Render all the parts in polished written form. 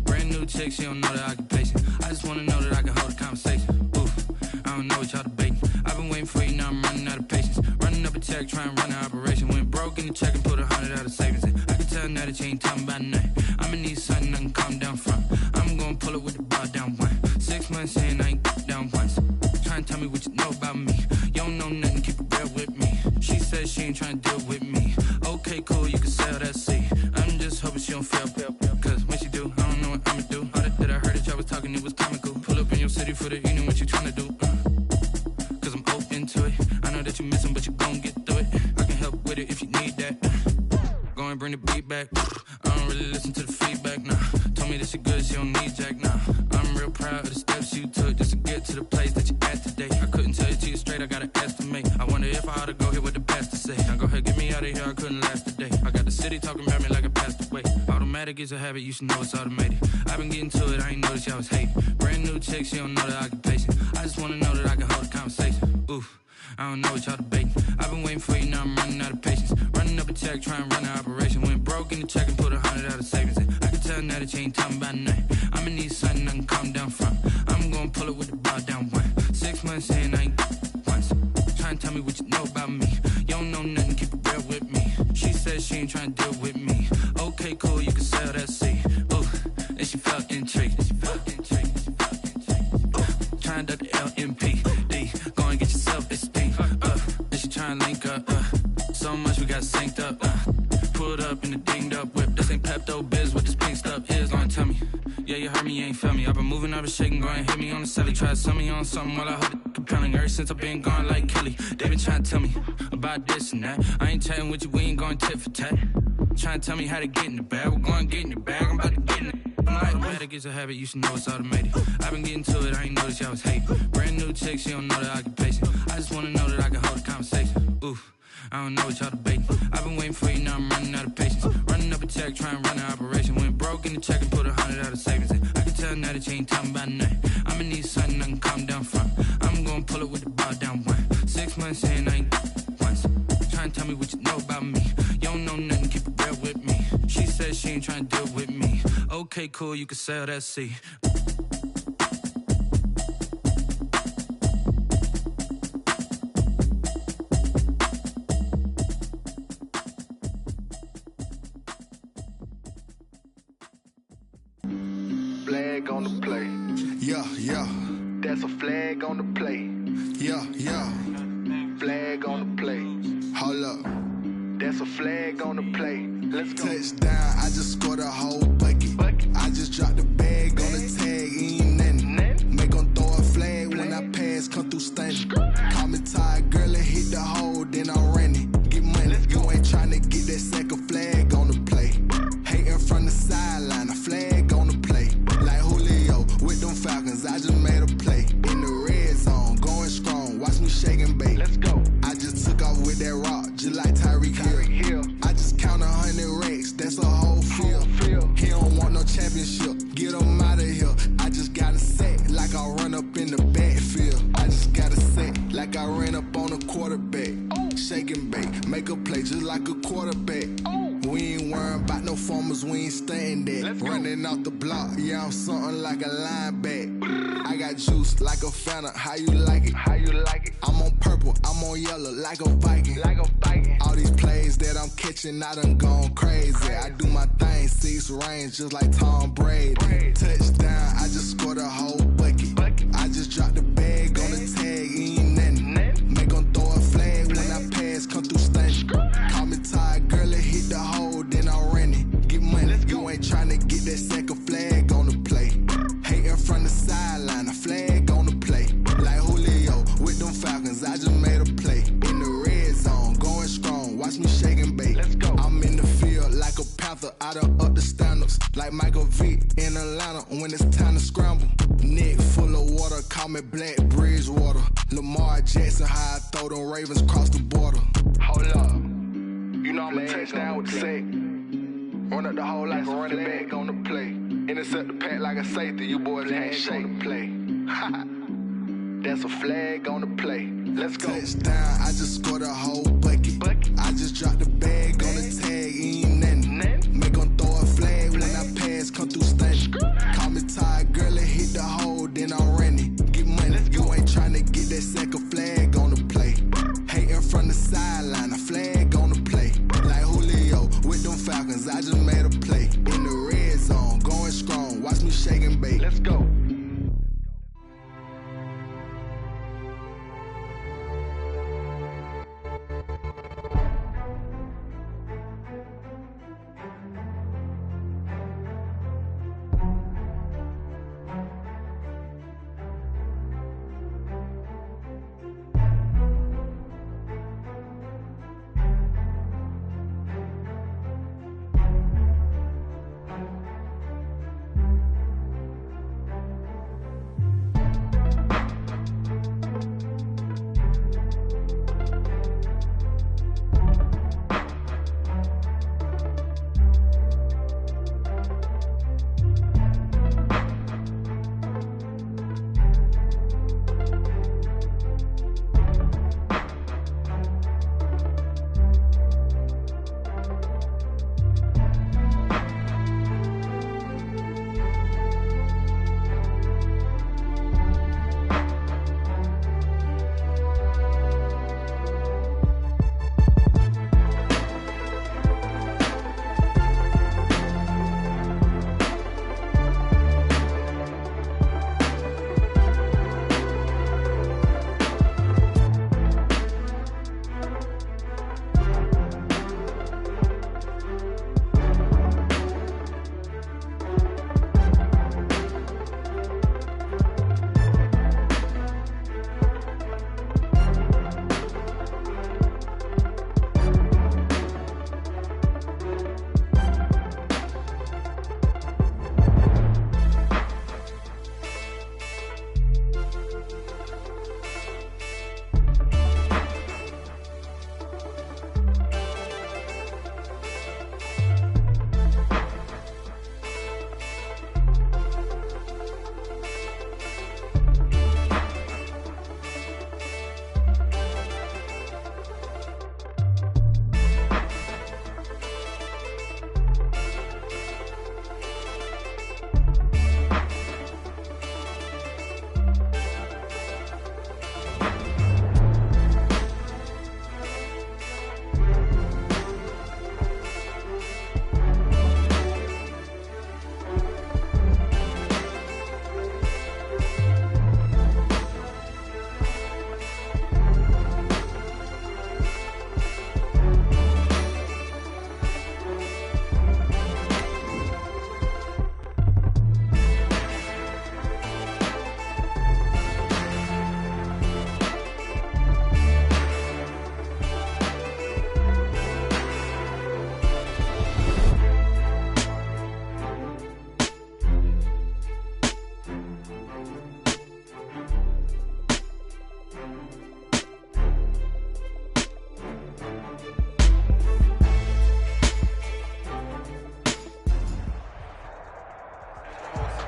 Brand new chick, she don't know the occupation. I just wanna know that I can hold a conversation. Oof, I don't know what y'all debating. I've been waiting for you, now I'm running out of patience. Running up a check, trying to run an operation. Went broke in the check and put 100 out of savings in. I can tell now that you ain't talking about nothing. I'ma need something I can calm down from. I'm gonna pull it with the bar down one. 6 months in, I ain't down once. Trying to tell me what you know about me. You don't know nothing, keep it real with me. She says she ain't trying to deal with me. Okay, cool, you can sell that seat. I'm just hoping she don't fail. Cause when she do, I don't know what I'ma do. All that I heard that y'all was talking, it was comical. Pull up in your city for the evening, what you trying to do? Cause I'm open to it. I know that you missing, but you gon' get through it. I can help with it if you need that. Go and bring the beat back. I don't really listen to the feedback, nah. Told me that she good, she don't need jack, nah. I'm real proud of the steps you took just to get to the place that you at today. I couldn't tell you to you straight, I gotta estimate. I wonder if I ought to go here with the best to say. Now go ahead, get me out of here, I couldn't last a day. I got the city talking about me like I passed away. Automatic is a habit, you should know it's automated. I've been getting to it, I ain't noticed y'all was hating. Brand new chick, she don't know the occupation. I just wanna know that I can hold a conversation. Oof, I don't know what y'all debating. I've been waiting for you, now I'm running out of patience. Running up a check, trying to run an operation. Went broke in the check and put 100 out of savings in. I can tell now that you ain't talking about nothing. I'ma need something I can calm down from. I'm gonna pull it with the bar down one. 6 months in, I ain't once. Trying to tell me what you know about me. You don't know nothing, keep it real with me. She says she ain't trying to deal with me. Okay, cool, you can sell that seat. Ooh, and she felt intrigued. Trying to duck the LMPD. Go and get your self-esteem. And she trying to link up. So much we got synced up. Pulled up in the dinged up whip. This ain't Pepto-Biz, what this pink stuff is. Gonna tell me. Yeah, you heard me, you ain't feel me. I've been moving, I've been shaking, go and hit me on the celly. Try to sell me on something while I hold it compelling. Ever since I've been gone like Kelly, they been trying to tell me about this and that. I ain't chatting with you, we ain't going tit for tat. Trying to tell me how to get in the bag. We're going to get in the bag, I'm about to get in it. Automatic is a habit, you should know it's automated. I've been getting to it, I ain't noticed y'all was hating. Brand new chick, she don't know the occupation. I just wanna know that I can hold a conversation. Oof, I don't know what y'all debating. I've been waiting for you, now I'm running out of patience. Running up a check, trying to run an operation. Went broke in the check and put 100 out of savings in. I can tell now that you ain't talking about nothing. I'ma need something I can calm down from. I'm gonna pull it with the bar down one. 6 months in, I ain't once. Trying to tell me what you know about me. You don't know nothing, keep it real with me. She says she ain't trying to deal with me. Okay, cool, you can sell that seat. Flag on the play. Yeah. That's a flag on the play. Yeah. Flag on the play. Hold up. That's a flag on the play. Let's go. Touchdown, I just scored a whole bucket. I just dropped the bag on the tag, ain't nothing. Make 'em throw a flag when I pass, come through stunning. Call me tired, girl, and hit the hole, then I'm running. Get money, you ain't tryna get that second flag on the play. Hating from the sideline, a flag on the play. Like Julio with them Falcons, I just made a play. In the red zone, going strong, watch me shake and bake. Let's go. I just took off with that rock, just like Tyreek Hill. I just count 100 racks, that's a whole field. He don't want no championship, get him out of here. I just got a set, like I run up in the backfield. I just got a set, like I ran up on a quarterback. Shake and bake, make a play just like a quarterback. We ain't worrying about no formers, we ain't staying there. Running off the block, yeah, I'm something like a linebacker. I got juice like a Fanta, how you like it? I'm on purple, I'm on yellow, like a Viking. All these plays that I'm catching, I done gone crazy. I do my thing, 6 range, just like Tom Brady. Touchdown, I just scored a whole bucket. I just dropped the bag on the tag, ain't nothing. Make 'em throw a flag when I pass, come through stunning. Call me tired, girl, and hit the hole, then I'm running. Get money, you ain't tryna get that second flag on the play. Hating from the sideline, a flag on the play. Like Julio with them Falcons, I just made a play. In the red zone, going strong, watch me shake and bake. I'm in the field like a panther, I done up the standards. Like Michael Vick in Atlanta when it's time to scramble. Neck full of water, call me Black Bridgewater. Lamar Jackson, how I throw them Ravens cross the border. Hold up. You know I'm a touchdown with the sack. Run up the hole like a running back on the play. Intercept the pack like a safety, you boys ain't shake the play. That's a flag on the play. Let's go. Touchdown, I just scored a whole bucket. I just dropped the bag on the tag, ain't nothing. Make 'em throw a flag when I pass, come through stunning. Call me tired, girl, and hit the hole, then I'm running. Get money, you ain't tryna get that second flag on the play. Hating from the sideline, a flag on the play. Like Julio with them Falcons, I just made a play. In the red zone, going strong, watch me shake and bake. Let's go.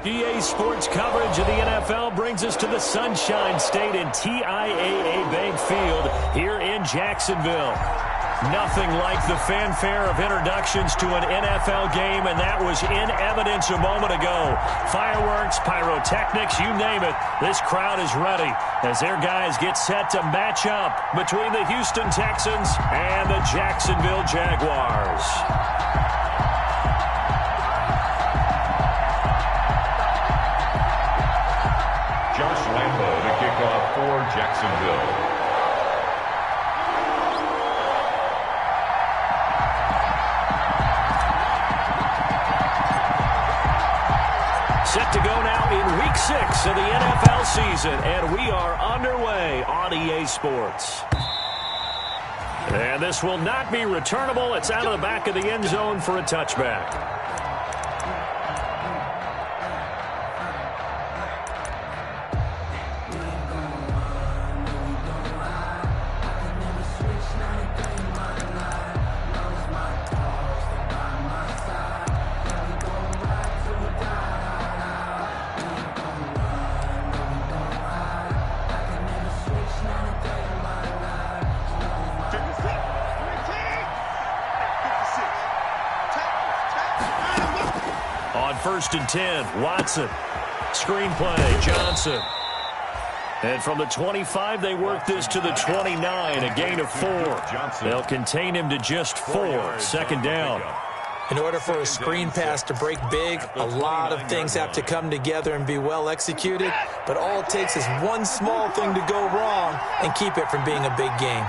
EA Sports coverage of the NFL brings us to the Sunshine State and TIAA Bank Field here in Jacksonville. Nothing like the fanfare of introductions to an NFL game, and that was in evidence a moment ago. Fireworks, pyrotechnics, you name it. This crowd is ready as their guys get set to match up between the Houston Texans and the Jacksonville Jaguars. To kick off for Jacksonville. Set to go now in Week 6 of the NFL season, and we are underway on EA Sports. And this will not be returnable. It's out of the back of the end zone for a touchback. 1st and 10. Watson. Screenplay. Johnson. And from the 25, they work this to the 29, a gain of 4. They'll contain him to just 4. 2nd down. In order for a screen pass to break big, a lot of things have to come together and be well executed, but all it takes is one small thing to go wrong and keep it from being a big game.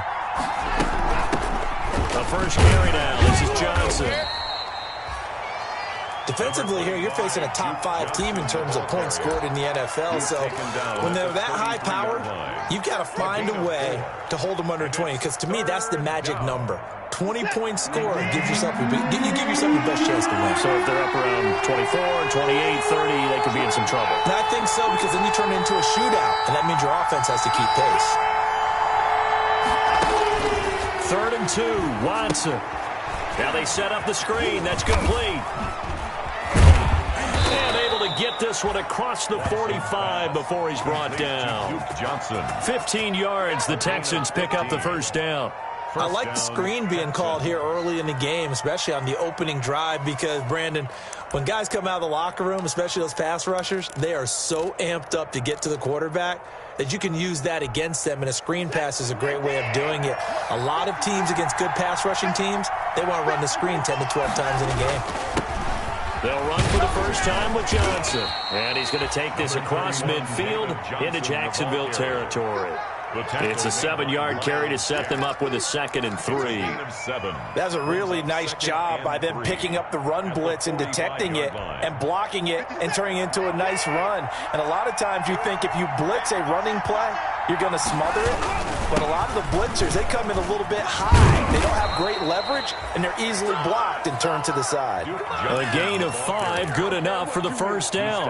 The first carry down. This is Johnson. Defensively here, you're facing a top 5 team in terms of points scored in the NFL. So when they're that high-powered, you've got to find a way to hold them under 20. Because to me, that's the magic number. 20-point score gives yourself you give yourself the best chance to win. So if they're up around 24, 28, 30, they could be in some trouble. And I think so, because then you turn it into a shootout, and that means your offense has to keep pace. 3rd and 2, Watson. Now they set up the screen. That's complete. And able to get this one across the 45 before he's brought down. 15 yards. The Texans pick up the 1st down. I like the screen being called here early in the game, especially on the opening drive, because, Brandon, when guys come out of the locker room, especially those pass rushers, they are so amped up to get to the quarterback that you can use that against them, and a screen pass is a great way of doing it. A lot of teams against good pass rushing teams, they want to run the screen 10 to 12 times in a game. They'll run for the first time with Johnson. And he's going to take this across midfield into Jacksonville territory. It's a 7-yard carry to set them up with a 2nd and 3. That's a really nice job by them picking up the run blitz and detecting it and blocking it and turning it into a nice run. And a lot of times you think if you blitz a running play, you're going to smother it. But a lot of the blitzers, they come in a little bit high. They don't have great leverage, and they're easily blocked and turned to the side. A gain of 5, good enough for the 1st down.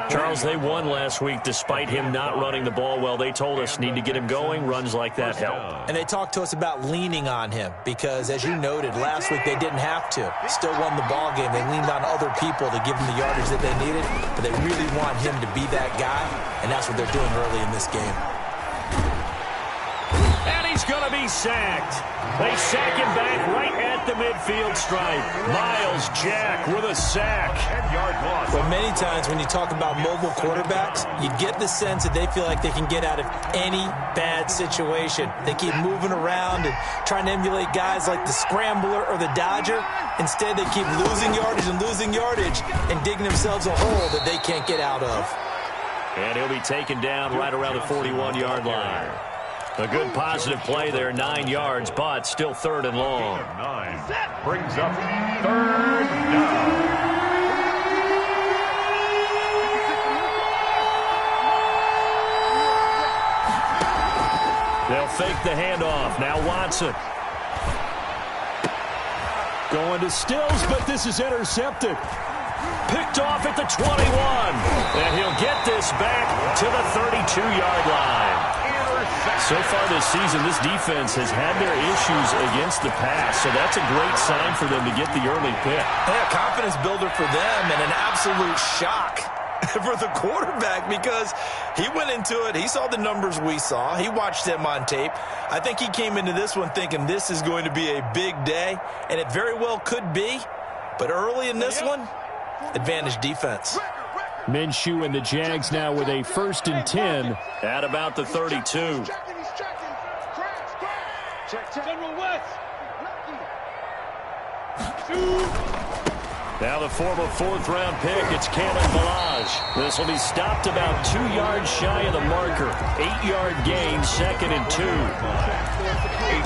Charles, they won last week despite him not running the ball well. They told us need to get him going. Runs like that help. And they talked to us about leaning on him because, as you noted, last week they didn't have to. Still won the ball game. They leaned on other people to give them the yardage that they needed, but they really want him to be that guy, and that's what they're doing early in this game. And he's going to be sacked. They sack him back right at the midfield stripe. Miles Jack with a sack. 10-yard loss. Well, many times when you talk about mobile quarterbacks, you get the sense that they feel like they can get out of any bad situation. They keep moving around and trying to emulate guys like the Scrambler or the Dodger. Instead, they keep losing yardage and digging themselves a hole that they can't get out of. And he'll be taken down right around the 41-yard line. A good positive play there, 9 yards, but still 3rd and long. 9 brings up 3rd down. They'll fake the handoff. Now Watson. Going to Stills, but this is intercepted. Picked off at the 21. And he'll get this back to the 32-yard line. So far this season, this defense has had their issues against the pass, so that's a great sign for them to get the early pick. Yeah, confidence builder for them and an absolute shock for the quarterback because he went into it. He saw the numbers we saw. He watched them on tape. I think he came into this one thinking this is going to be a big day, and it very well could be. But early in this one, advantage defense. Minshew and the Jags now with a 1st and 10 at about the 32. Now the former 4th-round pick, it's Kalen Ballage. This will be stopped about 2 yards shy of the marker. 8-yard gain, 2nd and 2.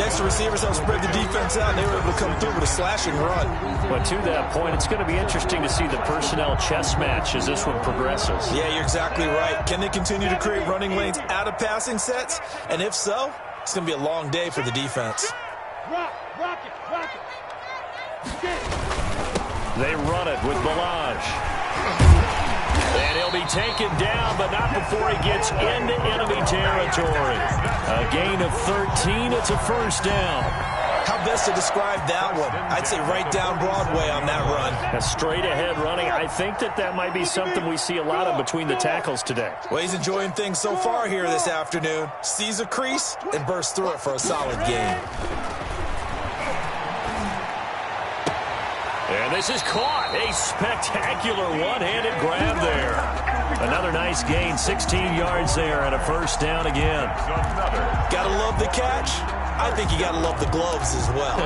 Next, the receivers help spread the defense out, and they were able to come through with a slash and run. But to that point, it's going to be interesting to see the personnel chess match as this one progresses. Yeah, you're exactly right. Can they continue to create running lanes out of passing sets? And if so, it's going to be a long day for the defense. Rock it. They run it with Ballage. And he'll be taken down, but not before he gets into enemy territory. A gain of 13. It's a 1st down. How best to describe that one? I'd say right down Broadway on that run. A straight-ahead running. I think that might be something we see a lot of between the tackles today. Well, he's enjoying things so far here this afternoon. Sees a crease and bursts through it for a solid gain. And this is caught. A spectacular one-handed grab there. Another nice gain, 16 yards there, and a first down again. Gotta love the catch. I think you gotta love the gloves as well.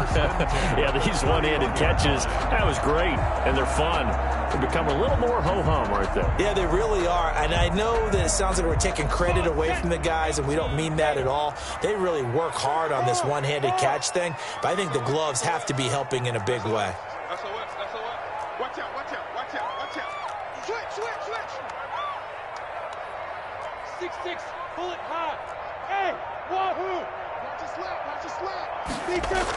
Yeah, these one-handed catches, that was great, and they're fun. They become a little more ho-hum right there. Yeah, they really are, and I know that it sounds like we're taking credit away from the guys, and we don't mean that at all. They really work hard on this one-handed catch thing, but I think the gloves have to be helping in a big way. That's a what? Watch out, watch out, watch out, watch out. Switch. 6'6", pull it high. Hey, wahoo! Watch your slap. Big grip.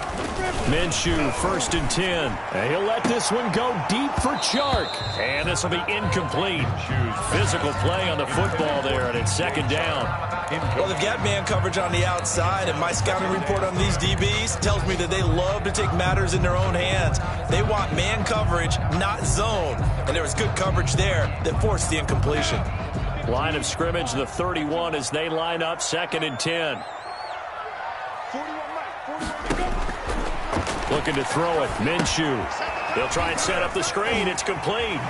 Minshew, 1st and 10. And he'll let this one go deep for Chark. And this will be incomplete. Physical play on the football there, and it's 2nd down. Well, they've got man coverage on the outside, and my scouting report on these DBs tells me that they love to take matters in their own hands. They want man coverage, not zone. And there was good coverage there that forced the incompletion. Line of scrimmage, the 31 as they line up, 2nd and 10. 41 to go. Looking to throw it. Minshew. They'll try and set up the screen. It's complete.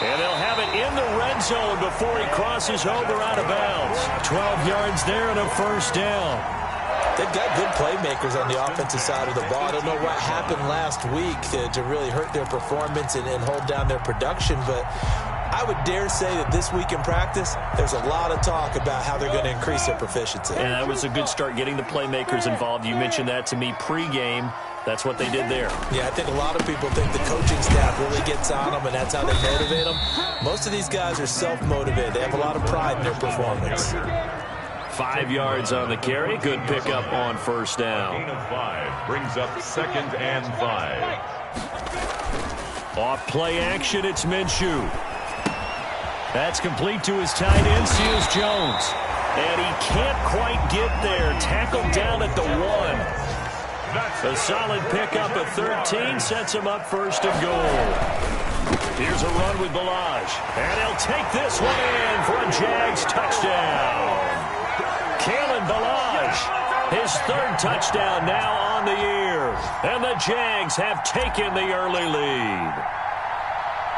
And they'll have it in the red zone before he crosses over out of bounds. 12 yards there and a first down. They've got good playmakers on the offensive side of the ball. I don't know what happened last week to really hurt their performance and hold down their production, but I would dare say that this week in practice, there's a lot of talk about how they're going to increase their proficiency. And that was a good start, getting the playmakers involved. You mentioned that to me pregame. That's what they did there. Yeah, I think a lot of people think the coaching staff really gets on them, and that's how they motivate them. Most of these guys are self-motivated. They have a lot of pride in their performance. 5 yards on the carry. Good pickup on first down. Gain of 5 brings up 2nd and 5. Off play action, it's Minshew. That's complete to his tight end, Seals Jones. And he can't quite get there. Tackled down at the 1. A solid pickup at 13 sets him up 1st and goal. Here's a run with Balaj. And he'll take this one in for a Jags touchdown. Kalen Balaj, his 3rd touchdown now on the year. And the Jags have taken the early lead.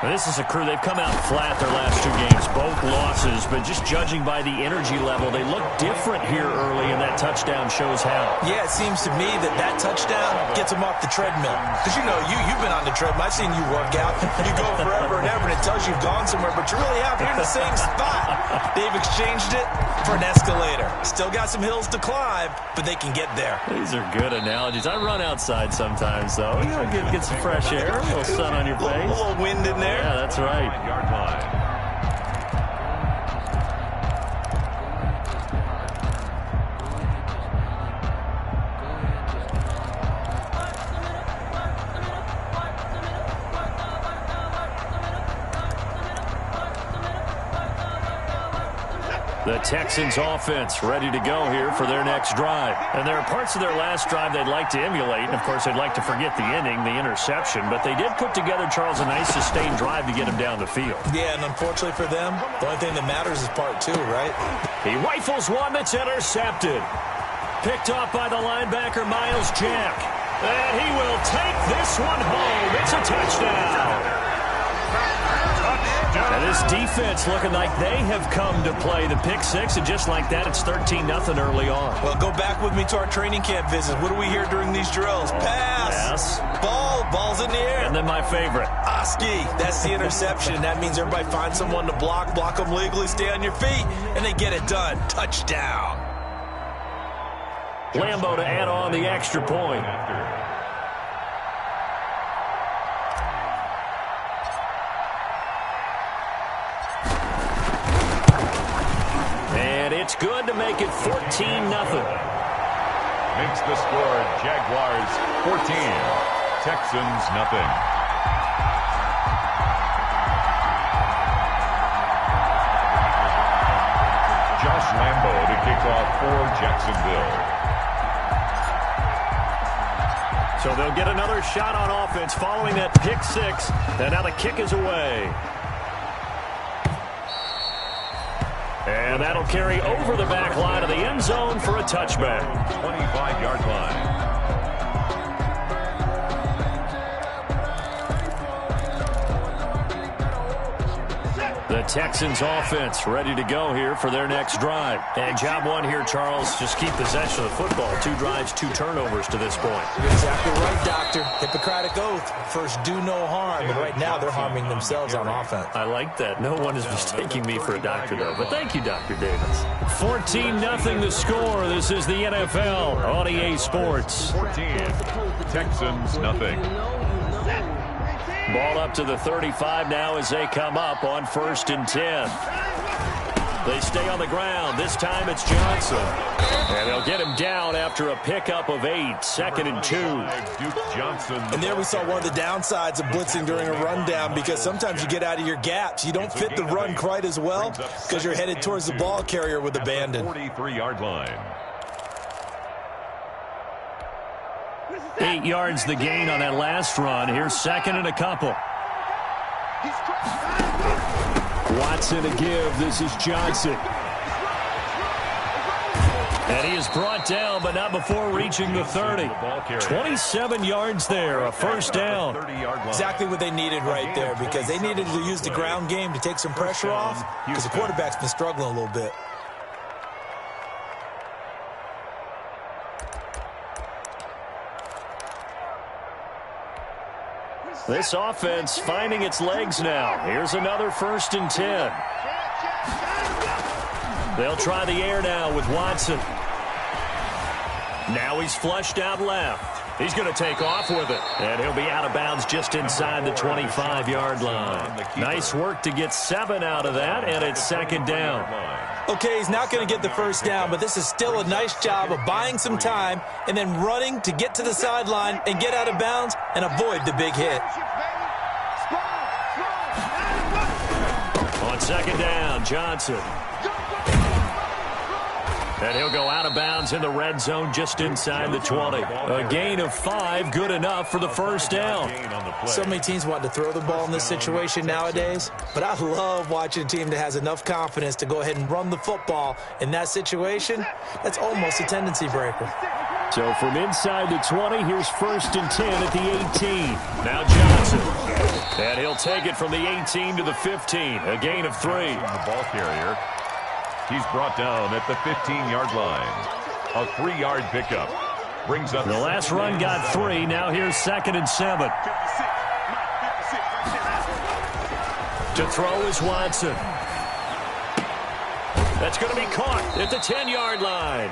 This is a crew, they've come out flat their last 2 games, both losses, but just judging by the energy level, they look different here early, and that touchdown shows how. Yeah, it seems to me that touchdown gets them off the treadmill. Because, you know, you've been on the treadmill. I've seen you work out. You go forever and ever, and it tells you you've gone somewhere, but you really have. You're in the same spot. They've exchanged it for an escalator. Still got some hills to climb, but they can get there. These are good analogies. I run outside sometimes, though. You know, get some fresh air, a little sun on your face. A little wind in there. Yeah, that's right. Yard line. The Texans offense ready to go here for their next drive. And there are parts of their last drive they'd like to emulate. And, of course, they'd like to forget the inning, the interception. But they did put together, Charles, a nice sustained drive to get him down the field. Yeah, and unfortunately for them, the only thing that matters is part 2, right? He rifles one that's intercepted. Picked off by the linebacker, Miles Jack. And he will take this one home. It's a touchdown. And this defense looking like they have come to play the pick 6, and just like that, it's 13-0 early on. Well, go back with me to our training camp visit. What do we hear during these drills? Pass. Yes. Ball's in the air. And then my favorite. Oski, that's the interception. That means everybody finds someone to block them legally, stay on your feet, and they get it done. Touchdown. Lambo to add on the extra point. It's good to make it 14-0. Makes the score Jaguars 14, Texans nothing. Josh Lambo to kick off for Jacksonville. So they'll get another shot on offense following that pick 6. And now the kick is away. And that'll carry over the back line of the end zone for a touchback. 25-yard line. The Texans offense ready to go here for their next drive. And job one here, Charles, just keep possession of the football. 2 drives, 2 turnovers to this point. You're exactly right, Doctor. Hippocratic oath. First, do no harm. But right now, they're harming themselves on offense. I like that. No one is mistaking me for a doctor, though. But thank you, Dr. Davis. 14-0 the score. This is the NFL on EA Sports. 14. Texans, nothing. Ball up to the 35 now as they come up on 1st and 10. They stay on the ground. This time it's Johnson. And they'll get him down after a pickup of 8. 2nd and 2. Duke Johnson. And there we saw one of the downsides of blitzing during a rundown, because sometimes you get out of your gaps. You don't fit the run quite as well because you're headed towards the ball carrier with abandon. 43-yard line. 8 yards the gain on that last run. Here's 2nd and a couple. Watson to give. This is Johnson. And he is brought down, but not before reaching the 30. 27 yards there, a 1st down. Exactly what they needed right there, because they needed to use the ground game to take some pressure off, because the quarterback's been struggling a little bit. This offense finding its legs now. Here's another 1st and 10. They'll try the air now with Watson. Now he's flushed out left. He's going to take off with it. And he'll be out of bounds just inside the 25-yard line. Nice work to get 7 out of that, and it's 2nd down. Okay, he's not going to get the 1st down, but this is still a nice job of buying some time and then running to get to the sideline and get out of bounds and avoid the big hit. On 2nd down, Johnson. And he'll go out of bounds in the red zone just inside the 20. A gain of 5, good enough for the 1st down. So many teams want to throw the ball in this situation nowadays, but I love watching a team that has enough confidence to go ahead and run the football in that situation. That's almost a tendency breaker. So from inside the 20, here's 1st and 10 at the 18. Now Johnson. And he'll take it from the 18 to the 15. A gain of 3. The ball carrier. He's brought down at the 15-yard line. A 3-yard pickup. Brings up the last run got 3. Now here's 2nd and 7. To throw is Watson. That's going to be caught at the 10-yard line.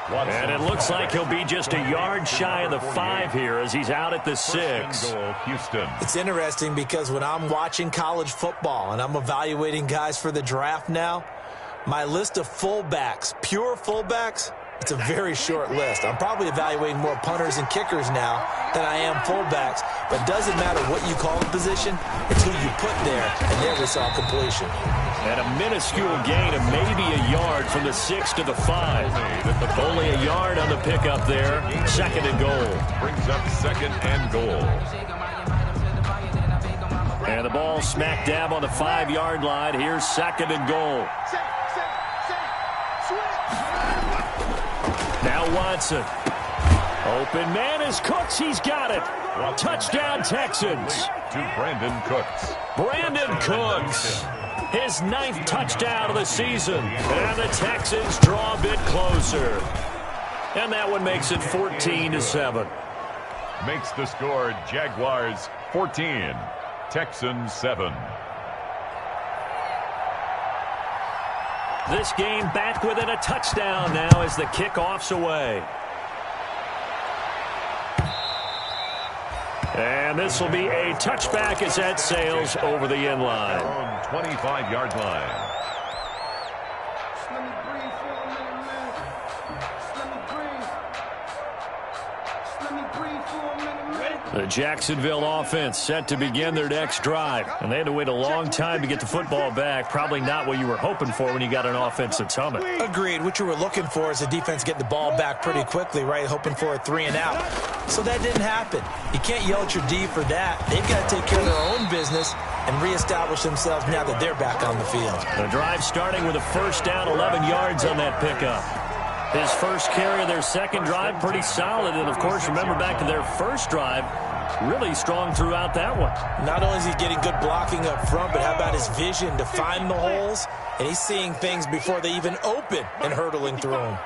And it looks like he'll be just a yard shy of the 5 here as he's out at the 6. Houston. It's interesting because when I'm watching college football and I'm evaluating guys for the draft now, my list of fullbacks, pure fullbacks, it's a very short list. I'm probably evaluating more punters and kickers now than I am fullbacks. But it doesn't matter what you call the position, it's who you put there. And there we saw completion. And a minuscule gain of maybe a yard from the 6 to the 5. Only a yard on the pickup there. 2nd and goal. Brings up 2nd and goal. And the ball smack dab on the 5-yard line. Here's 2nd and goal. Now Watson. Open man is Cooks. He's got it. Touchdown Texans. To Brandon Cooks. Brandon Cooks. His 9th touchdown of the season. And the Texans draw a bit closer. And that one makes it 14-7. Makes the score Jaguars 14. Texans 7. This game back within a touchdown now as the kickoff's away. And this will be a touchback as that sails over the end line. 25-yard line. The Jacksonville offense set to begin their next drive. And they had to wait a long time to get the football back. Probably not what you were hoping for when you got an offense that's humming. Agreed. What you were looking for is the defense getting the ball back pretty quickly, right? Hoping for a 3 and out. So that didn't happen. You can't yell at your D for that. They've got to take care of their own business and reestablish themselves now that they're back on the field. The drive starting with a 1st down, 11 yards on that pickup. His first carry of their second drive, pretty solid. And, of course, remember back to their first drive, really strong throughout that one. Not only is he getting good blocking up front, but how about his vision to find the holes? And he's seeing things before they even open and hurdling through them.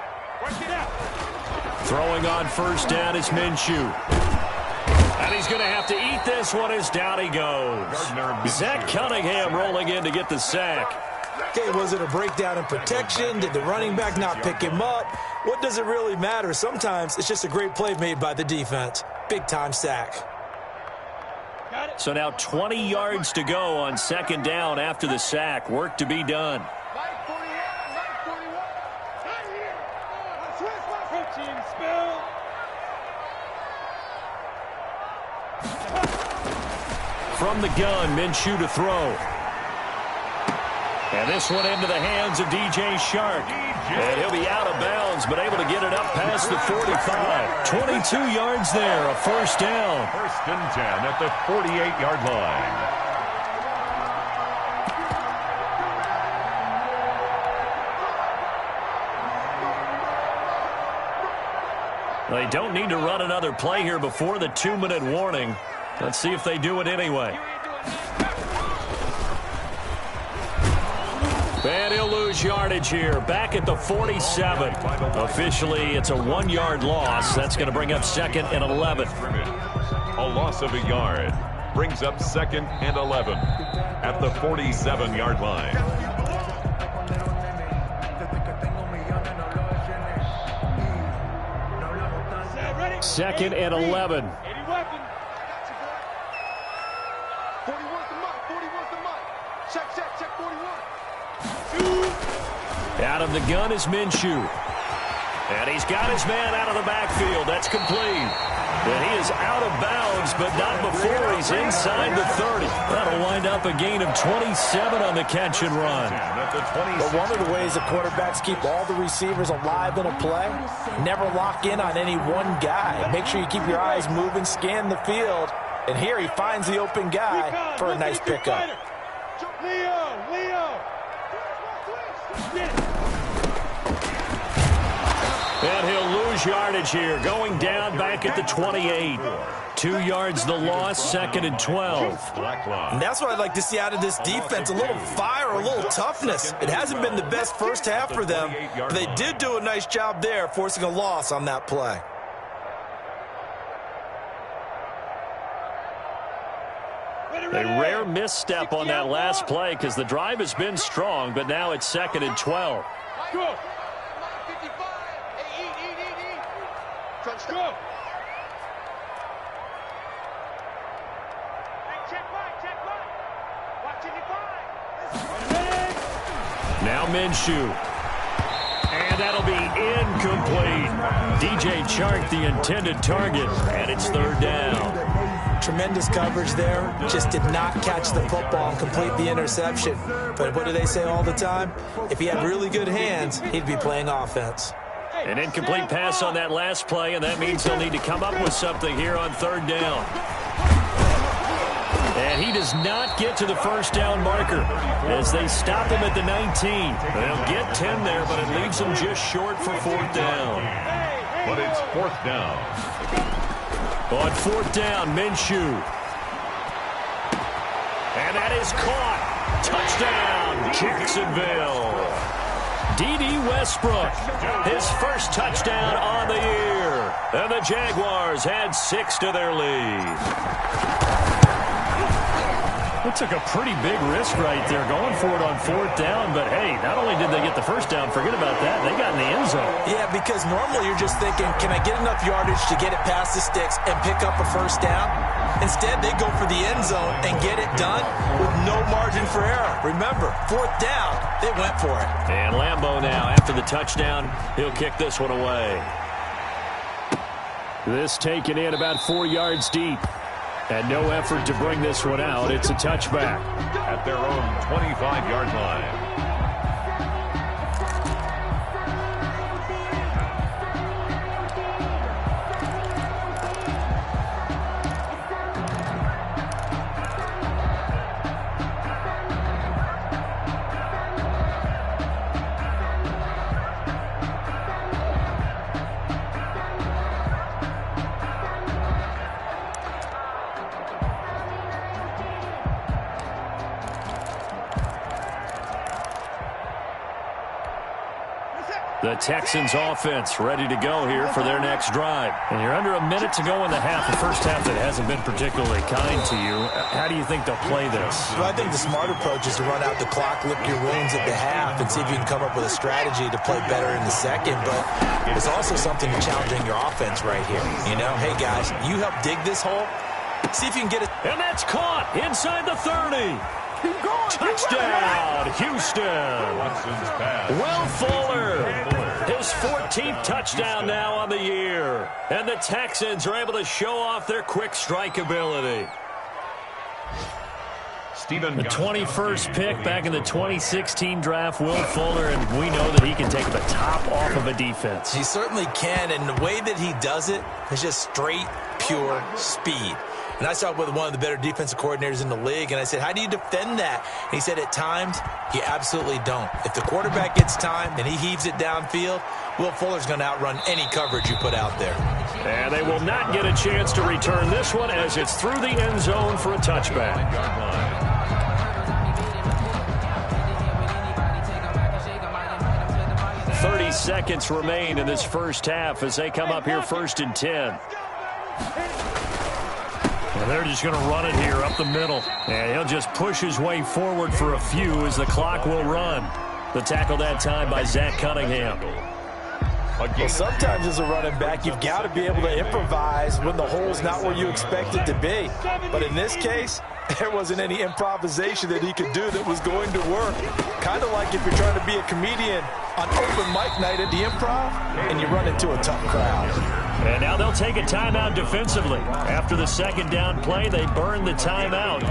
Throwing on first down is Minshew. And he's going to have to eat this one as down he goes. Zach Cunningham rolling in to get the sack. Okay, was it a breakdown in protection? Did the running back not pick him up? What does it really matter? Sometimes it's just a great play made by the defense. Big-time sack. So now 20 yards to go on second down after the sack. Work to be done. From the gun, Minshew to throw. And this one into the hands of DJ Shark. And he'll be out of bounds, but able to get it up past the 45. 22 yards there, a first down. First and 10 at the 48-yard line. They don't need to run another play here before the 2-minute warning. Let's see if they do it anyway. And he'll lose yardage here. Back at the 47. Officially, it's a 1-yard loss. That's going to bring up second and 11. A loss of a yard brings up second and 11 at the 47-yard line. Second and 11. Out of the gun is Minshew. And he's got his man out of the backfield. That's complete. And he is out of bounds, but not before he's inside the 30. That'll wind up a gain of 27 on the catch and run. But one of the ways the quarterbacks keep all the receivers alive in a play, never lock in on any one guy. Make sure you keep your eyes moving, scan the field. And here he finds the open guy for a nice pickup. And he'll lose yardage here, going down back at the 28. 2 yards the loss, second and 12. And that's what I'd like to see out of this defense, a little fire, a little toughness. It hasn't been the best first half for them, but they did do a nice job there, forcing a loss on that play. A rare misstep on that last play because the drive has been strong, but now it's second and 12. Go. Go. Now Minshew. And that'll be incomplete. DJ Chark, the intended target, and it's third down. Tremendous coverage there. Just did not catch the football and complete the interception. But what do they say all the time? If he had really good hands, he'd be playing offense. An incomplete pass on that last play, and that means they'll need to come up with something here on third down. And he does not get to the first down marker as they stop him at the 19. They'll get 10 there, but it leaves them just short for fourth down. But it's fourth down. On fourth down, Minshew. And that is caught. Touchdown, Jacksonville. D.D. Westbrook, his first touchdown on the year. And the Jaguars add 6 to their lead. It took a pretty big risk right there going for it on fourth down. But, hey, not only did they get the first down, forget about that, they got in the end zone. Yeah, because normally you're just thinking, can I get enough yardage to get it past the sticks and pick up a first down? Instead, they go for the end zone and get it done with no margin for error. Remember, fourth down, they went for it. And Lambeau now, after the touchdown, he'll kick this one away. This taken in about 4 yards deep. And no effort to bring this one out. It's a touchback. At their own 25-yard line. The Texans offense ready to go here for their next drive. And you're under a minute to go in the half. The first half that hasn't been particularly kind to you. How do you think they'll play this? Well, I think the smart approach is to run out the clock, lick your wounds at the half, and see if you can come up with a strategy to play better in the second. But it's also something to challenging your offense right here. You know, hey, guys, you help dig this hole. See if you can get it. And that's caught inside the 30. Keep going. Touchdown, Houston. Will Fuller. His 14th touchdown now on the year. And the Texans are able to show off their quick strike ability. The 21st pick back in the 2016 draft, Will Fuller, and we know that he can take the top off of a defense. He certainly can, and the way that he does it is just straight, pure speed. And I talked with one of the better defensive coordinators in the league, and I said, how do you defend that? And he said, at times, you absolutely don't. If the quarterback gets time and he heaves it downfield, Will Fuller's going to outrun any coverage you put out there. And they will not get a chance to return this one as it's through the end zone for a touchback. 30 seconds remain in this first half as they come up here 1st and 10. And they're just going to run it here up the middle. And he'll just push his way forward for a few as the clock will run. The tackle that time by Zach Cunningham. Well, sometimes as a running back, you've got to be able to improvise when the hole's not where you expect it to be. But in this case, there wasn't any improvisation that he could do that was going to work. Kind of like if you're trying to be a comedian on open mic night at the Improv and you run into a tough crowd. And now they'll take a timeout defensively. After the second down play, they burn the timeout,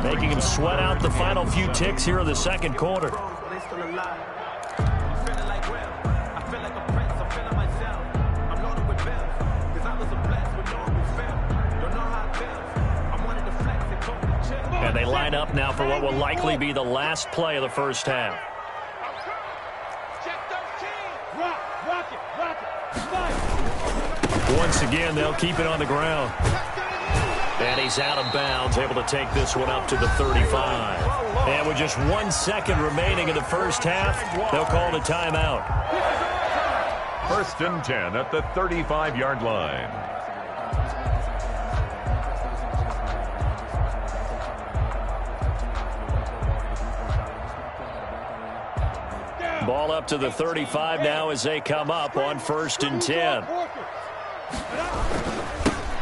making him sweat out the final few ticks here in the second quarter. And they line up now for what will likely be the last play of the first half. Once again, they'll keep it on the ground. And he's out of bounds, able to take this one up to the 35. And with just 1 second remaining in the first half, they'll call the timeout. 1st and 10 at the 35-yard line. Ball up to the 35 now as they come up on 1st and 10.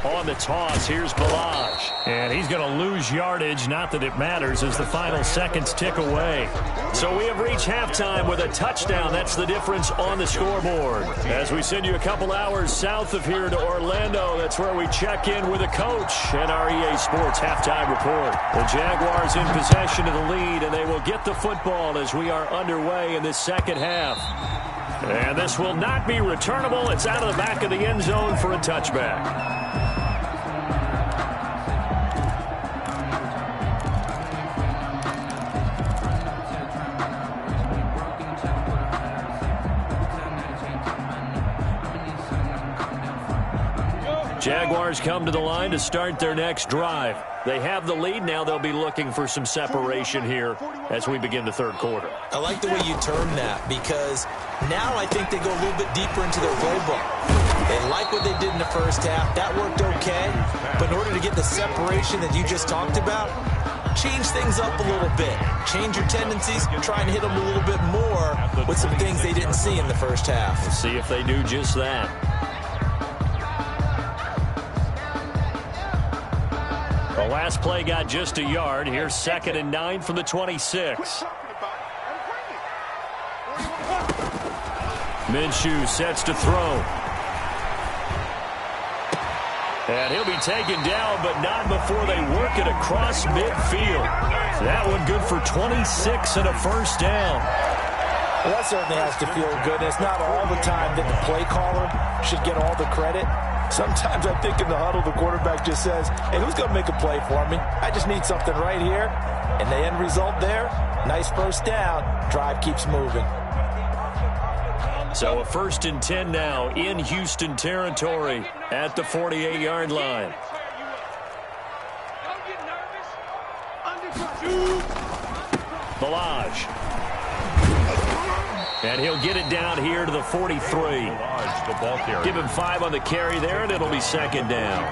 On the toss, here's Balaj. And he's going to lose yardage, not that it matters, as the final seconds tick away. So we have reached halftime with a touchdown. That's the difference on the scoreboard. As we send you a couple hours south of here to Orlando, that's where we check in with a coach and our EA Sports halftime report. The Jaguars in possession of the lead, and they will get the football as we are underway in this second half. And this will not be returnable. It's out of the back of the end zone for a touchback. Jaguars come to the line to start their next drive. They have the lead. Now they'll be looking for some separation here as we begin the third quarter. I like the way you term that, because now I think they go a little bit deeper into their playbook. They like what they did in the first half. That worked okay. But in order to get the separation that you just talked about, change things up a little bit. Change your tendencies. Try and hit them a little bit more with some things they didn't see in the first half. We'll see if they do just that. The last play got just a yard. Here's 2nd and 9 from the 26. Minshew sets to throw. And he'll be taken down, but not before they work it across midfield. That one good for 26 and a first down. Well, that certainly has to feel good. It's not all the time that the play caller should get all the credit. Sometimes I think in the huddle, the quarterback just says, hey, who's going to make a play for me? I just need something right here. And the end result there, nice first down. Drive keeps moving. So a 1st and 10 now in Houston territory at the 48-yard line. Balaj. And he'll get it down here to the 43. Give him 5 on the carry there, and it'll be second down.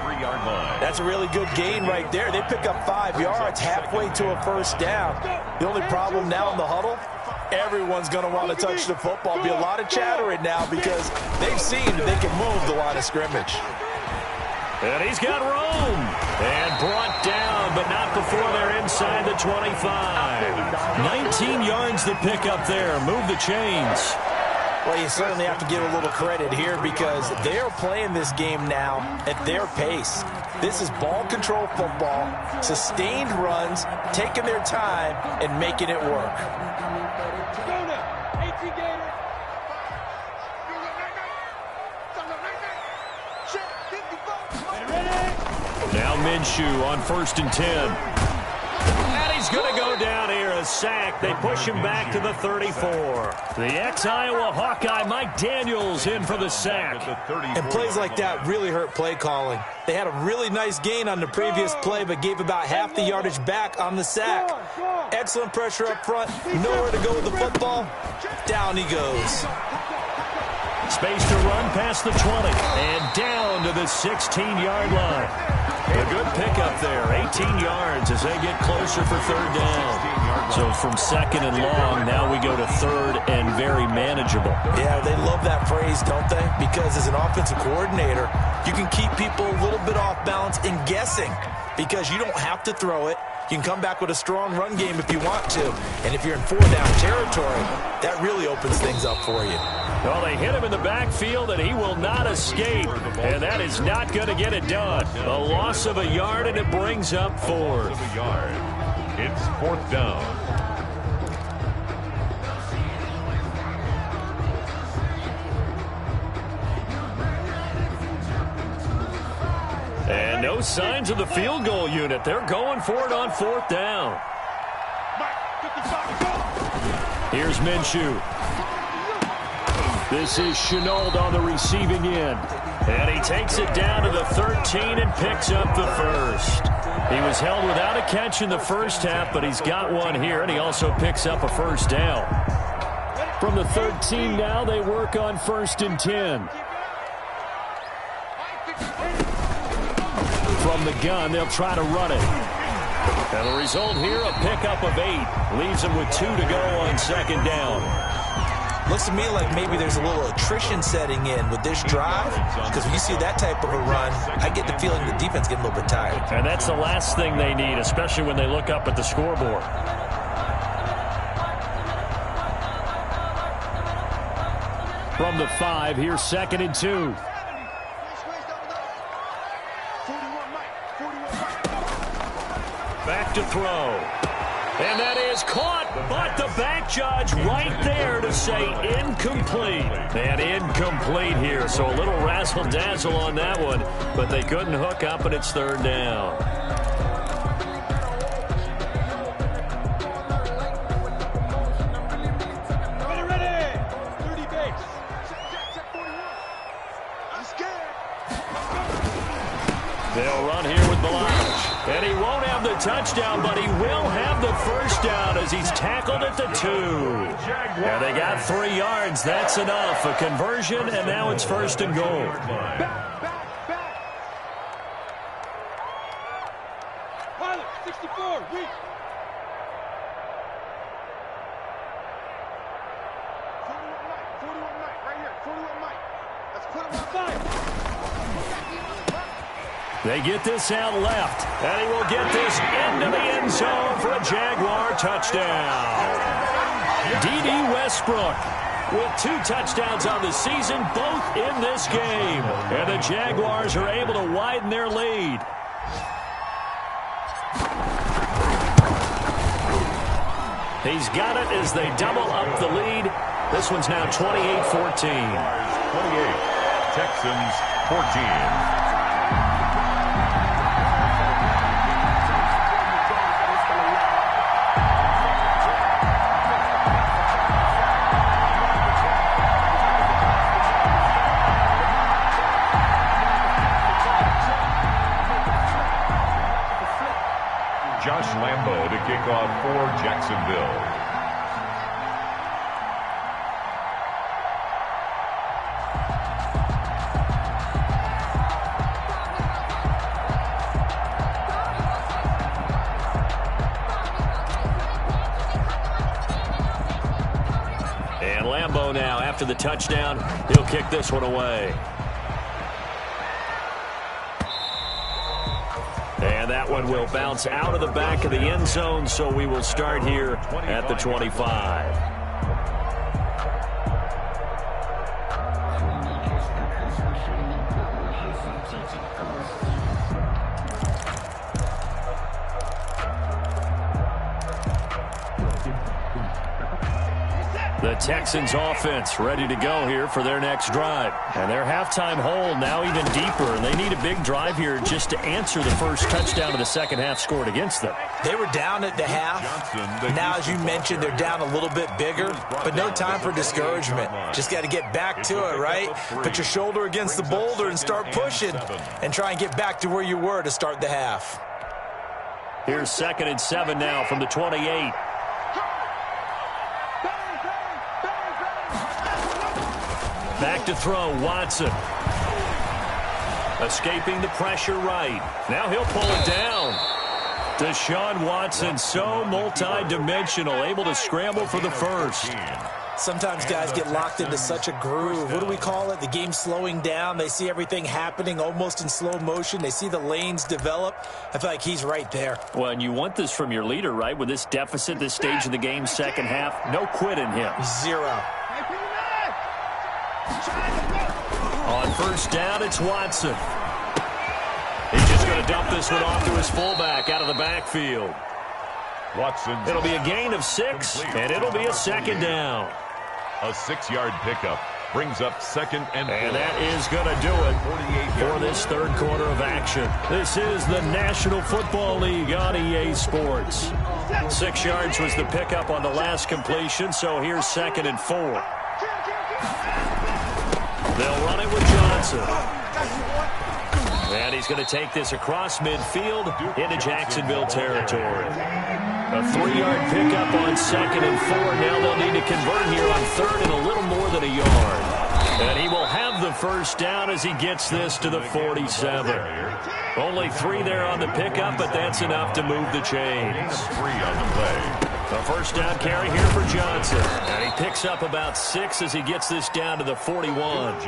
That's a really good gain right there. They pick up 5 yards halfway to a first down. The only problem now in the huddle, everyone's going to want to touch the football. Be a lot of chattering now because they've seen that they can move the line of scrimmage. And he's got room. And brought down, but not before they're inside the 25. 19 yards to pick up there. Move the chains. Well, you certainly have to give a little credit here because they're playing this game now at their pace. This is ball control football, sustained runs, taking their time, and making it work. Now Minshew on 1st and 10. And he's going to go down here, a sack. They push him back to the 34. The ex-Iowa Hawkeye Mike Daniels in for the sack. And plays like that really hurt play calling. They had a really nice gain on the previous play, but gave about half the yardage back on the sack. Excellent pressure up front. Nowhere to go with the football. Down he goes. Space to run past the 20 and down to the 16-yard line. A good pickup there, 18 yards as they get closer for 3rd down. So from 2nd and long, now we go to 3rd and very manageable. Yeah, they love that phrase, don't they? Because as an offensive coordinator, you can keep people a little bit off balance and guessing because you don't have to throw it. You can come back with a strong run game if you want to. And if you're in 4-down territory, that really opens things up for you. Well, they hit him in the backfield, and he will not escape. And that is not going to get it done. A loss of a yard, and it brings up 4th. It's 4th down. And no signs of the field goal unit. They're going for it on 4th down. Here's Minshew. This is Chenault on the receiving end. And he takes it down to the 13 and picks up the first. He was held without a catch in the first half, but he's got one here, and he also picks up a first down. From the 13 now, they work on 1st and 10. From the gun, they'll try to run it. And the result here, a pickup of 8. Leaves them with 2 to go on 2nd down. Looks to me like maybe there's a little attrition setting in with this drive, because when you see that type of a run, I get the feeling the defense getting a little bit tired. And that's the last thing they need, especially when they look up at the scoreboard. From the 5, here's 2nd and 2. Back to throw. And that is caught, but the back judge right there to say incomplete. And incomplete here, so a little razzle-dazzle on that one, but they couldn't hook up, and it's 3rd down. They'll run here with Balaj. And he won't have the touchdown, but he will have the first down as he's tackled at the 2. And they got 3 yards. That's enough. A conversion, and now it's 1st and goal. Pilot, 64, weak. 41 Mike, right here, 41 Mike. Let's put him on 5. They get this out left, and he will get this into the end zone for a Jaguar touchdown. D.D. Westbrook with 2 touchdowns on the season, both in this game. And the Jaguars are able to widen their lead. He's got it as they double up the lead. This one's now 28-14. 28, Texans 14. Josh Lambo to kick off for Jacksonville. Lambeau now. After the touchdown, he'll kick this one away. And that one will bounce out of the back of the end zone, so we will start here at the 25. The Texans offense ready to go here for their next drive. And their halftime hole now even deeper. And they need a big drive here just to answer the first touchdown of the second half scored against them. They were down at the half. Now, as you mentioned, they're down a little bit bigger. But no time for discouragement. Just got to get back to it, right? Put your shoulder against the boulder and start pushing. And try and get back to where you were to start the half. Here's 2nd and 7 now from the 28. Back to throw, Watson. Escaping the pressure right. Now he'll pull it down. Deshaun Watson, so multi-dimensional, able to scramble for the first. Sometimes guys get locked into such a groove. What do we call it? The game's slowing down. They see everything happening almost in slow motion. They see the lanes develop. I feel like he's right there. Well, and you want this from your leader, right? With this deficit, this stage of the game, second half, no quit in him. Zero. On first down, it's Watson. He's just going to dump this one off to his fullback out of the backfield. Watson. It'll be a gain of 6, and it'll be a second down. A 6-yard pickup brings up 2nd and 4. And that is going to do it for this third quarter of action. This is the National Football League on EA Sports. 6 yards was the pickup on the last completion, so here's 2nd and 4. They'll run it with Johnson. And he's going to take this across midfield into Jacksonville territory. A 3-yard pickup on 2nd and 4. Now they'll need to convert here on 3rd and a little more than a yard. And he will have the first down as he gets this to the 47. Only 3 there on the pickup, but that's enough to move the chains. 3 on the play. A first down carry here for Johnson. And he picks up about 6 as he gets this down to the 41.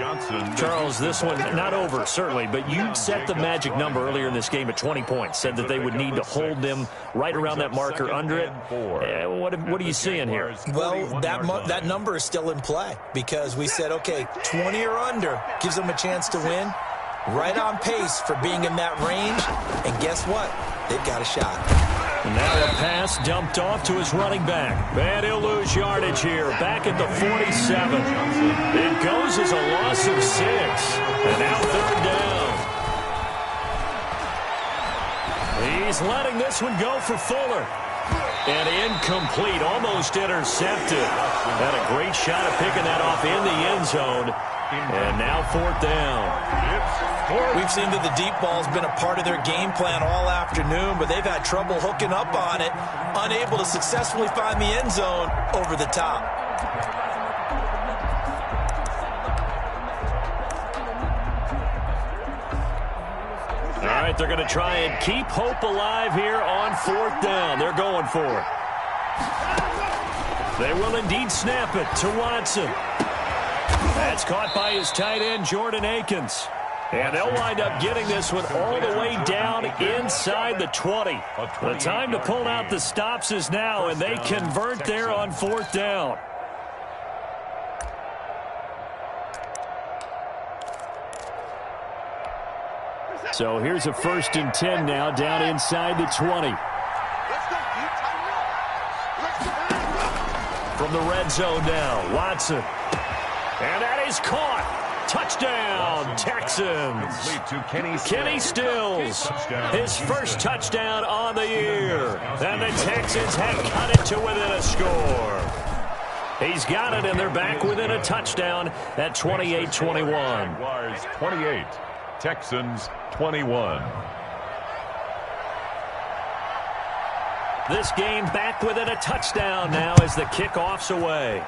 Charles, this one not over, certainly, but you set the magic number earlier in this game at 20 points. Said that they would need to hold them right around that marker under it. What are you seeing here? Well, that number is still in play because we said, okay, 20 or under gives them a chance to win. Right on pace for being in that range. And guess what? They've got a shot. Now a pass dumped off to his running back. And he'll lose yardage here. Back at the 47. It goes as a loss of 6. And now 3rd down. He's letting this one go for Fuller. And incomplete, almost intercepted. Had a great shot at picking that off in the end zone. And now 4th down. We've seen that the deep ball's been a part of their game plan all afternoon, but they've had trouble hooking up on it, unable to successfully find the end zone over the top. All right, they're going to try and keep hope alive here on 4th down. They're going for it. They will indeed snap it to Watson. That's caught by his tight end, Jordan Akins. And they'll wind up getting this one all the way down inside the 20. The time to pull out the stops is now, and they convert there on 4th down. So here's a 1st and 10 now down inside the 20. From the red zone now, Watson. And that is caught. Touchdown, Texans. Kenny Stills, his first touchdown on the year. And the Texans have cut it to within a score. He's got it, and they're back within a touchdown at 28-21. Jaguars 28, Texans 21. This game back within a touchdown now as the kickoff's away.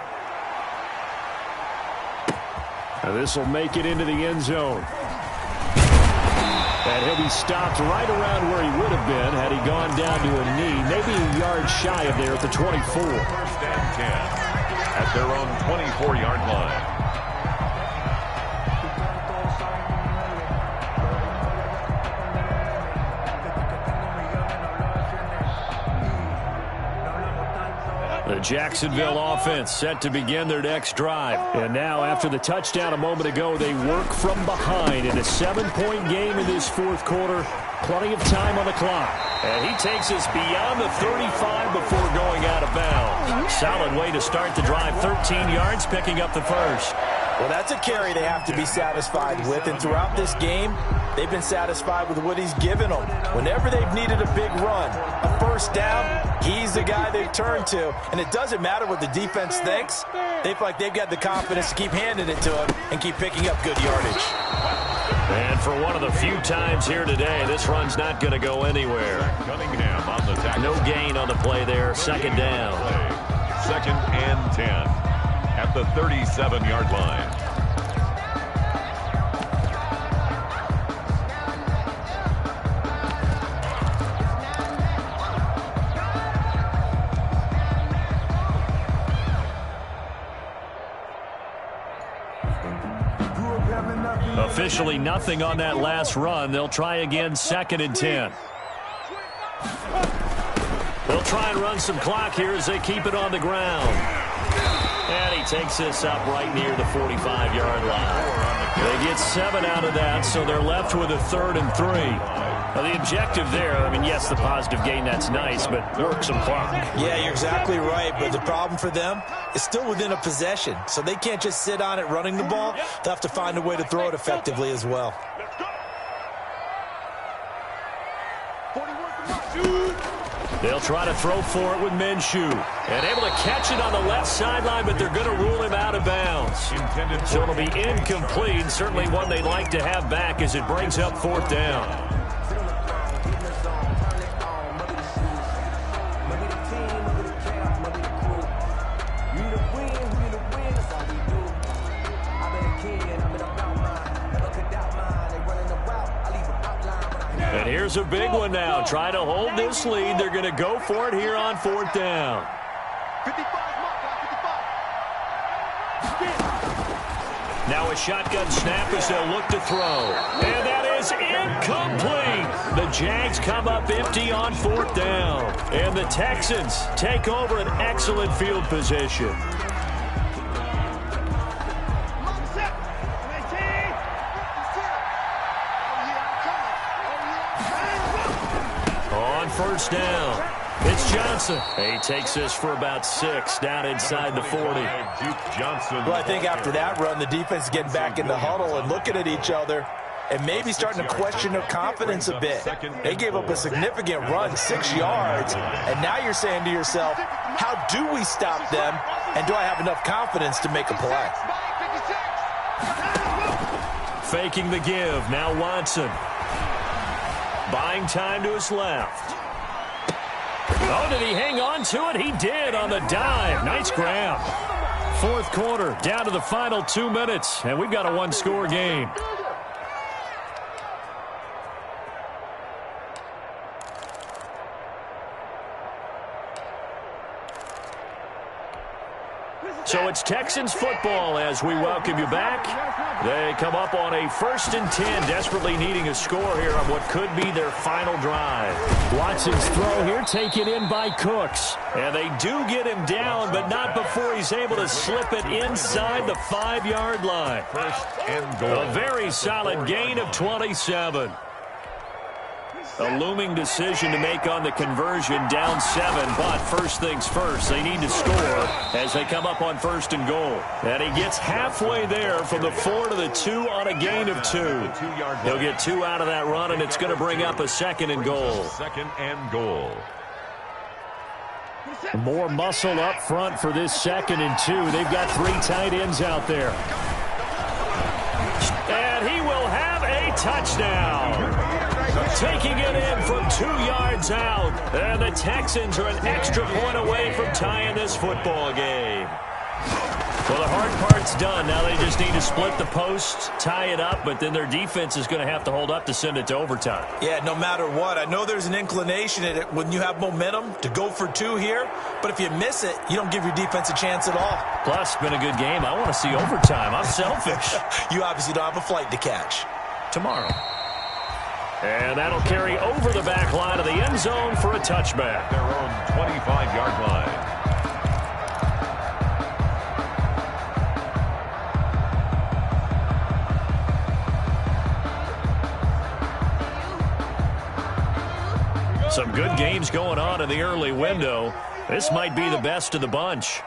And this will make it into the end zone. And he'll be stopped right around where he would have been had he gone down to a knee. Maybe a yard shy of there at the 24. 1st and 10 at their own 24-yard line. The Jacksonville offense set to begin their next drive. And now, after the touchdown a moment ago, they work from behind in a 7-point game in this fourth quarter. Plenty of time on the clock. And he takes us beyond the 35 before going out of bounds. Solid way to start the drive. 13 yards, picking up the first. Well, that's a carry they have to be satisfied with. And throughout this game, they've been satisfied with what he's given them. Whenever they've needed a big run, a first down, he's the guy they've turned to. And it doesn't matter what the defense thinks. They feel like they've got the confidence to keep handing it to him and keep picking up good yardage. And for one of the few times here today, this run's not going to go anywhere. Cunningham on the tackle. No gain on the play there. Second down. 2nd and 10 at the 37-yard line. Officially nothing on that last run. They'll try again, 2nd and 10. They'll try and run some clock here as they keep it on the ground. And he takes this up right near the 45-yard line. They get 7 out of that, so they're left with a 3rd and 3. Now, the objective there, I mean, yes, the positive gain, that's nice, but work some clock. Yeah, you're exactly right, but the problem for them is still within a possession, so they can't just sit on it running the ball. They'll have to find a way to throw it effectively as well. They'll try to throw for it with Minshew. And able to catch it on the left sideline, but they're going to rule him out of bounds. So it'll be incomplete. Certainly one they'd like to have back as it brings up 4th down. And here's a big one now. Trying to hold this lead. They're going to go for it here on 4th down. 55. Now a shotgun snap as they'll look to throw. And that is incomplete. The Jags come up empty on 4th down. And the Texans take over an excellent field position. On 1st down, it's Johnson. He takes this for about 6 down inside the 40. Well, I think after that run, the defense is getting back in the huddle and looking at each other and maybe starting to question their confidence a bit. They gave up a significant run, 6 yards, and now you're saying to yourself, how do we stop them, and do I have enough confidence to make a play? Faking the give, now Watson. Buying time to his left. Oh, did he hang on to it? He did on the dive. Nice grab. 4th quarter, down to the final 2 minutes, and we've got a 1-score game. So it's Texans football as we welcome you back. They come up on a 1st and 10, desperately needing a score here on what could be their final drive. Watson's throw here taken in by Cooks. And they do get him down, but not before he's able to slip it inside the 5-yard line. 1st and goal. A very solid gain of 27. A looming decision to make on the conversion, down 7, but first things first, they need to score as they come up on 1st and goal. And he gets halfway there from the 4 to the 2 on a gain of 2. He'll get 2 out of that run, and it's going to bring up a 2nd and goal. 2nd and goal. More muscle up front for this 2nd and 2. They've got 3 tight ends out there. And he will have a touchdown. Taking it in from 2 yards out. And the Texans are an extra point away from tying this football game. Well, the hard part's done. Now they just need to split the post, tie it up, but then their defense is going to have to hold up to send it to overtime. Yeah, no matter what. I know there's an inclination in it when you have momentum to go for two here, but if you miss it, you don't give your defense a chance at all. Plus, it's been a good game. I want to see overtime. I'm selfish. You obviously don't have a flight to catch. Tomorrow. And that'll carry over the back line of the end zone for a touchback. Their own 25-yard line. Some good games going on in the early window. This might be the best of the bunch.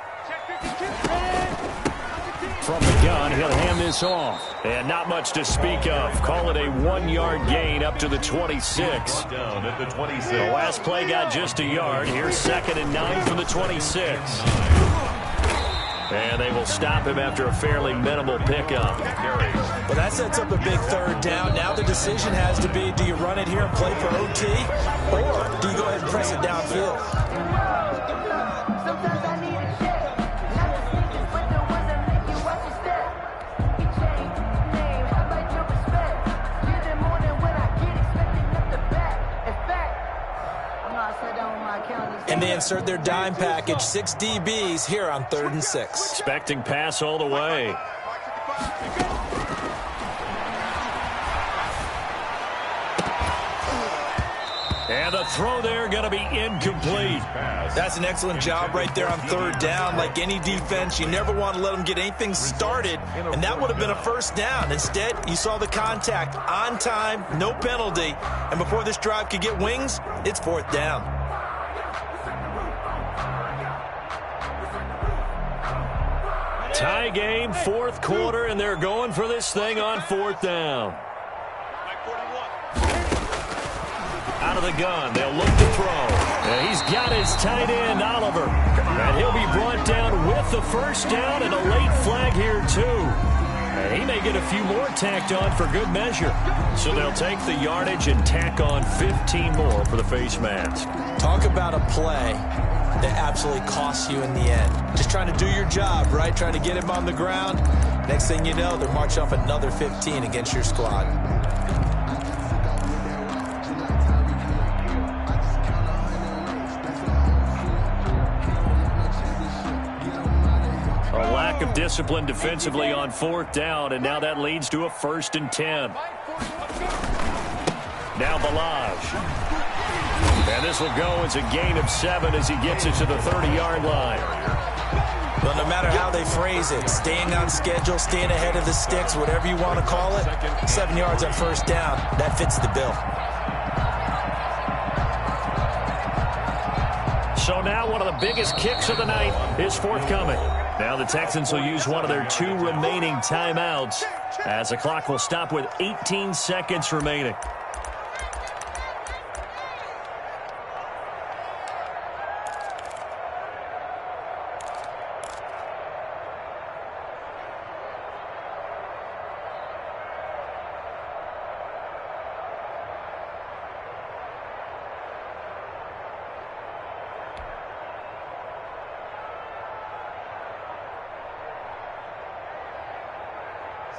From the gun, he'll hand this off. And not much to speak of. Call it a 1-yard gain up to the 26. Down at the 26. The last play got just a yard. Here's 2nd and 9 from the 26. And they will stop him after a fairly minimal pickup. Well, that sets up a big 3rd down. Now the decision has to be, do you run it here and play for OT, or do you go ahead and press it downfield? And they insert their dime package, 6 DBs here on 3rd and 6. Expecting pass all the way. And the throw there going to be incomplete. That's an excellent job right there on 3rd down. Like any defense, you never want to let them get anything started, and that would have been a 1st down. Instead, you saw the contact on time, no penalty, and before this drive could get wings, it's 4th down. Tie game, 4th quarter, and they're going for this thing on 4th down. Out of the gun, they'll look to throw. And he's got his tight end, Oliver. And he'll be brought down with the 1st down and a late flag here, too. And he may get a few more tacked on for good measure. So they'll take the yardage and tack on 15 more for the face mask. Talk about a play that absolutely costs you in the end. Just trying to do your job, right? Trying to get him on the ground. Next thing you know, they're marching off another 15 against your squad. A lack of discipline defensively on 4th down, and now that leads to a 1st and 10. Now Balaj. And this will go as a gain of 7 as he gets it to the 30-yard line. Well, no matter how they phrase it, staying on schedule, staying ahead of the sticks, whatever you want to call it, 7 yards on 1st down, that fits the bill. So now one of the biggest kicks of the night is forthcoming. Now the Texans will use one of their 2 remaining timeouts as the clock will stop with 18 seconds remaining.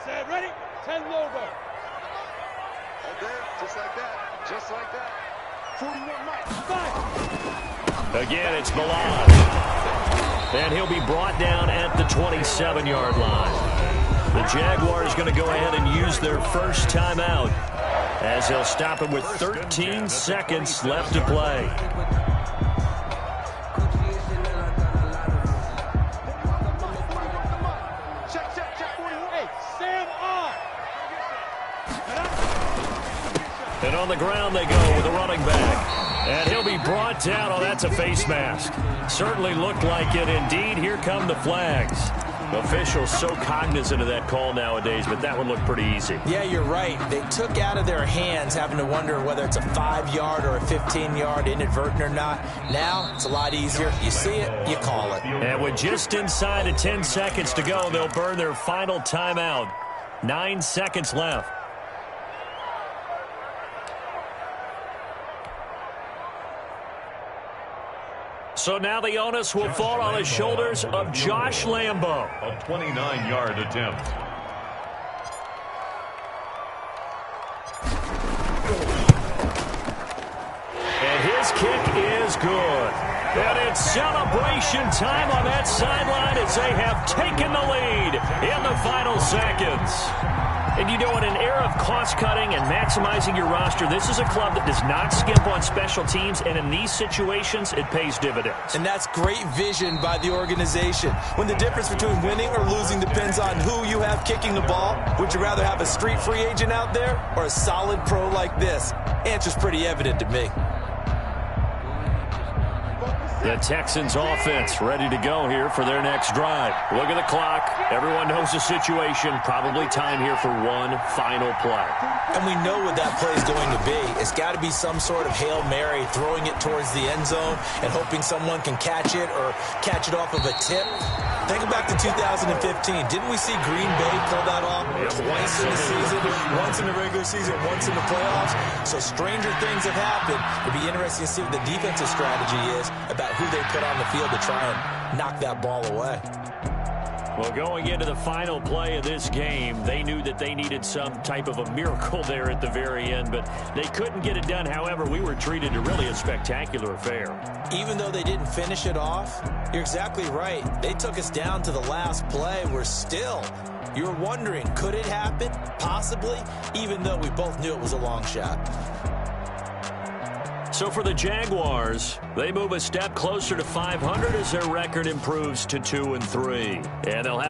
Set, ready? 10 Lobo. Okay, just like that. Just like that. 41 Mike. 5. Again, it's Balaj. And he'll be brought down at the 27-yard line. The Jaguars going to go ahead and use their 1st timeout as they'll stop him with 13 seconds left to play. And on the ground they go with a running back. And he'll be brought down. Oh, that's a face mask. Certainly looked like it. Indeed, here come the flags. Officials so cognizant of that call nowadays, but that would look pretty easy. Yeah, you're right. They took out of their hands having to wonder whether it's a 5-yard or a 15-yard, inadvertent or not. Now, it's a lot easier. You see it, you call it. And with just inside of 10 seconds to go, they'll burn their final timeout. 9 seconds left. So now the onus will fall on the shoulders of Josh Lambo. A 29-yard attempt. And his kick is good. And it's celebration time on that sideline as they have taken the lead in the final seconds. And you know, in an era of cost-cutting and maximizing your roster, this is a club that does not skimp on special teams, and in these situations, it pays dividends. And that's great vision by the organization. When the difference between winning or losing depends on who you have kicking the ball, would you rather have a street free agent out there or a solid pro like this? Answer's pretty evident to me. The Texans offense ready to go here for their next drive. Look at the clock. Everyone knows the situation. Probably time here for one final play. And we know what that play is going to be. It's got to be some sort of Hail Mary, throwing it towards the end zone and hoping someone can catch it or catch it off of a tip. Think back to 2015. Didn't we see Green Bay pull that off twice in the season, once in the regular season, once in the playoffs? So stranger things have happened. It'd be interesting to see what the defensive strategy is about who they put on the field to try and knock that ball away. Well, going into the final play of this game, they knew that they needed some type of a miracle there at the very end, but they couldn't get it done. However, we were treated to really a spectacular affair. Even though they didn't finish it off, you're exactly right. They took us down to the last play. We're still, you're wondering, could it happen? Possibly, even though we both knew it was a long shot. So for the Jaguars, they move a step closer to 500 as their record improves to 2-3. And they'll have